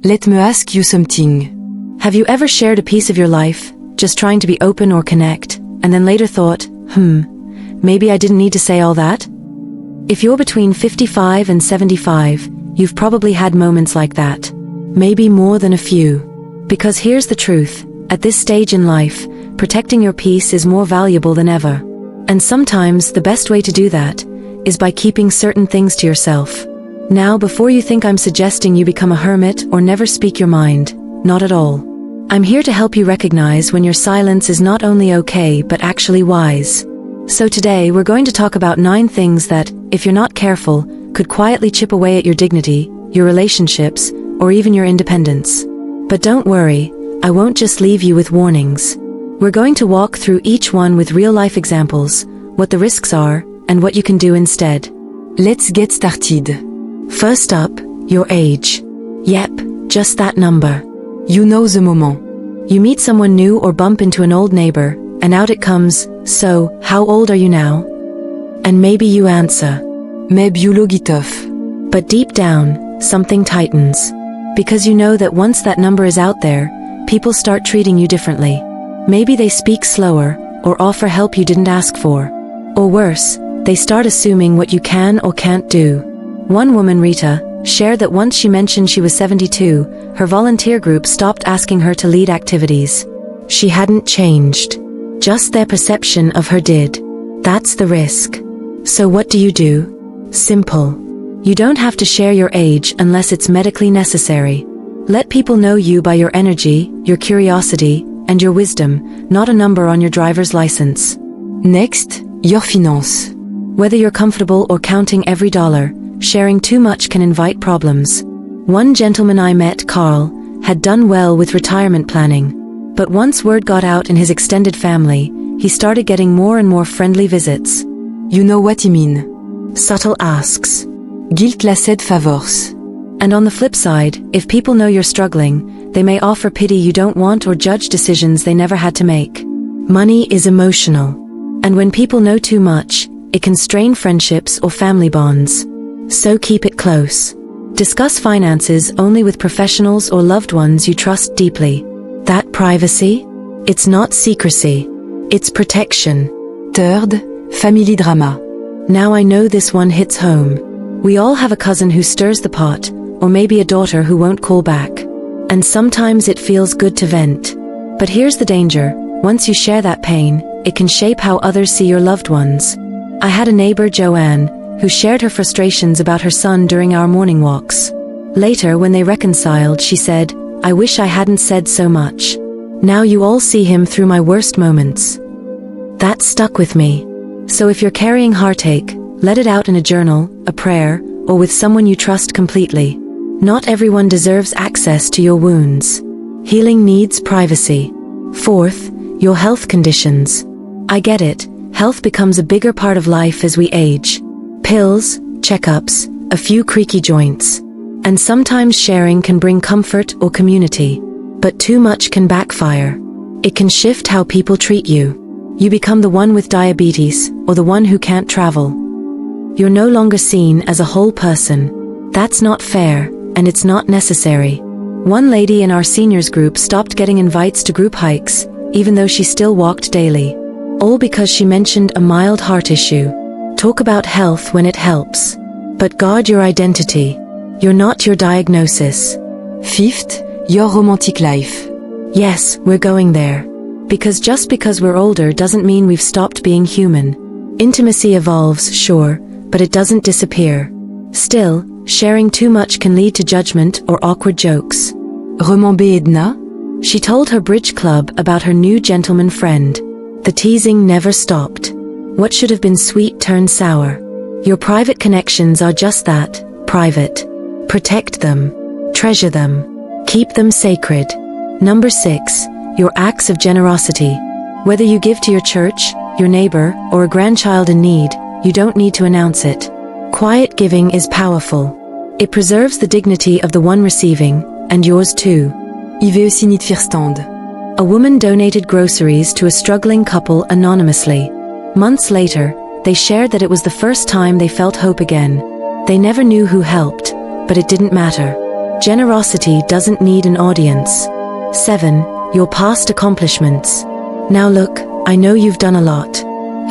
Let me ask you something. Have you ever shared a piece of your life, just trying to be open or connect, and then later thought, maybe I didn't need to say all that? If you're between 55 and 75, you've probably had moments like that. Maybe more than a few. Because here's the truth, at this stage in life, protecting your peace is more valuable than ever. And sometimes the best way to do that is by keeping certain things to yourself. Now, before you think I'm suggesting you become a hermit or never speak your mind, not at all. I'm here to help you recognize when your silence is not only okay but actually wise. So today we're going to talk about 9 things that, if you're not careful, could quietly chip away at your dignity, your relationships, or even your independence. But don't worry, I won't just leave you with warnings. We're going to walk through each one with real-life examples, what the risks are, and what you can do instead. Let's get started. First up, your age. Yep, just that number. You know the moment. You meet someone new or bump into an old neighbor, and out it comes, so, how old are you now? And maybe you answer, Mais biologitof. But deep down, something tightens. Because you know that once that number is out there, people start treating you differently. Maybe they speak slower, or offer help you didn't ask for. Or worse, they start assuming what you can or can't do. One woman, Rita, shared that once she mentioned she was 72, her volunteer group stopped asking her to lead activities. She hadn't changed. Just their perception of her did. That's the risk. So what do? Simple. You don't have to share your age unless it's medically necessary. Let people know you by your energy, your curiosity, and your wisdom, not a number on your driver's license. Next, your finance. Whether you're comfortable or counting every dollar, sharing too much can invite problems. One gentleman I met, Carl, had done well with retirement planning. But once word got out in his extended family, he started getting more and more friendly visits. You know what I mean. Subtle asks. Guilt-lasted favors. And on the flip side, if people know you're struggling, they may offer pity you don't want or judge decisions they never had to make. Money is emotional. And when people know too much, it can strain friendships or family bonds. So keep it close. Discuss finances only with professionals or loved ones you trust deeply. That privacy? It's not secrecy. It's protection. Third, family drama. Now I know this one hits home. We all have a cousin who stirs the pot, or maybe a daughter who won't call back. And sometimes it feels good to vent. But here's the danger. Once you share that pain, it can shape how others see your loved ones. I had a neighbor, Joanne, who shared her frustrations about her son during our morning walks. Later, when they reconciled, she said, I wish I hadn't said so much. Now you all see him through my worst moments. That stuck with me. So if you're carrying heartache, let it out in a journal, a prayer, or with someone you trust completely. Not everyone deserves access to your wounds. Healing needs privacy. Fourth, your health conditions. I get it, health becomes a bigger part of life as we age. Pills, checkups, a few creaky joints. And sometimes sharing can bring comfort or community. But too much can backfire. It can shift how people treat you. You become the one with diabetes, or the one who can't travel. You're no longer seen as a whole person. That's not fair, and it's not necessary. One lady in our seniors group stopped getting invites to group hikes, even though she still walked daily. All because she mentioned a mild heart issue. Talk about health when it helps. But guard your identity. You're not your diagnosis. Fifth, your romantic life. Yes, we're going there. Because just because we're older doesn't mean we've stopped being human. Intimacy evolves, sure, but it doesn't disappear. Still, sharing too much can lead to judgment or awkward jokes. Remember Edna? She told her bridge club about her new gentleman friend. The teasing never stopped. What should have been sweet turned sour. Your private connections are just that, private. Protect them. Treasure them. Keep them sacred. Number 6, your acts of generosity. Whether you give to your church, your neighbor, or a grandchild in need, you don't need to announce it. Quiet giving is powerful. It preserves the dignity of the one receiving, and yours too. I vais aussi niet verstand. A woman donated groceries to a struggling couple anonymously. Months later, they shared that it was the first time they felt hope again. They never knew who helped, but it didn't matter. Generosity doesn't need an audience. 7. Your past accomplishments. Now look, I know you've done a lot.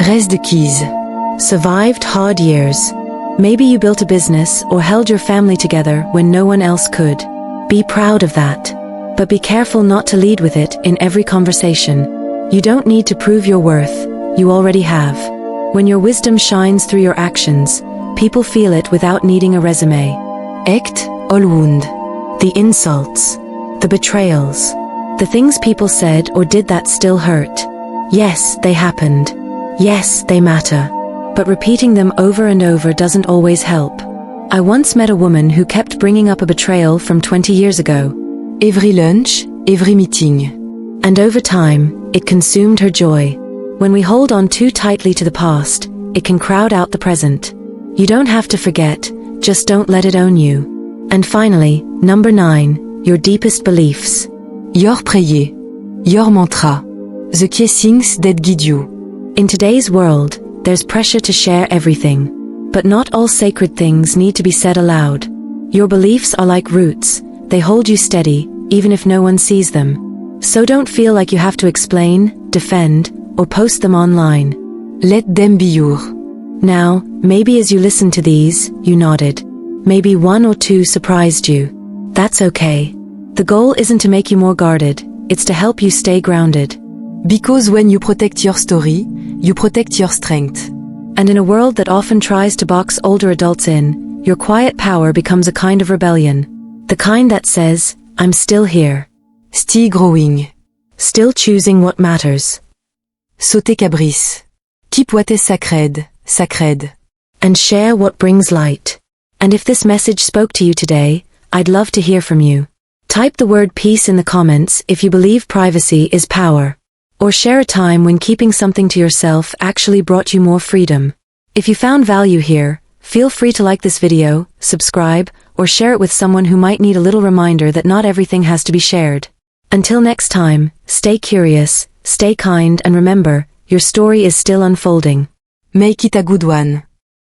Reste de keys. Survived hard years. Maybe you built a business or held your family together when no one else could. Be proud of that. But be careful not to lead with it in every conversation. You don't need to prove your worth, you already have. When your wisdom shines through your actions, people feel it without needing a resume. Ect, Olwund. The insults. The betrayals. The things people said or did that still hurt. Yes, they happened. Yes, they matter. But repeating them over and over doesn't always help. I once met a woman who kept bringing up a betrayal from 20 years ago. Every lunch, every meeting. And over time, it consumed her joy. When we hold on too tightly to the past, it can crowd out the present. You don't have to forget, just don't let it own you. And finally, number 9, your deepest beliefs. Your prier. Your mantra. The key things that guide you. In today's world, there's pressure to share everything. But not all sacred things need to be said aloud. Your beliefs are like roots, they hold you steady, even if no one sees them. So don't feel like you have to explain, defend, or post them online. Let them be your. Now, maybe as you listened to these, you nodded. Maybe 1 or 2 surprised you. That's okay. The goal isn't to make you more guarded, it's to help you stay grounded. Because when you protect your story, you protect your strength. And in a world that often tries to box older adults in, your quiet power becomes a kind of rebellion. The kind that says, I'm still here. Still growing. Still choosing what matters. Sauter cabris. Keep what is sacred, sacred. And share what brings light. And if this message spoke to you today, I'd love to hear from you. Type the word peace in the comments if you believe privacy is power. Or share a time when keeping something to yourself actually brought you more freedom. If you found value here, feel free to like this video, subscribe, or share it with someone who might need a little reminder that not everything has to be shared. Until next time, stay curious, stay kind, and remember, your story is still unfolding. Make it a good one.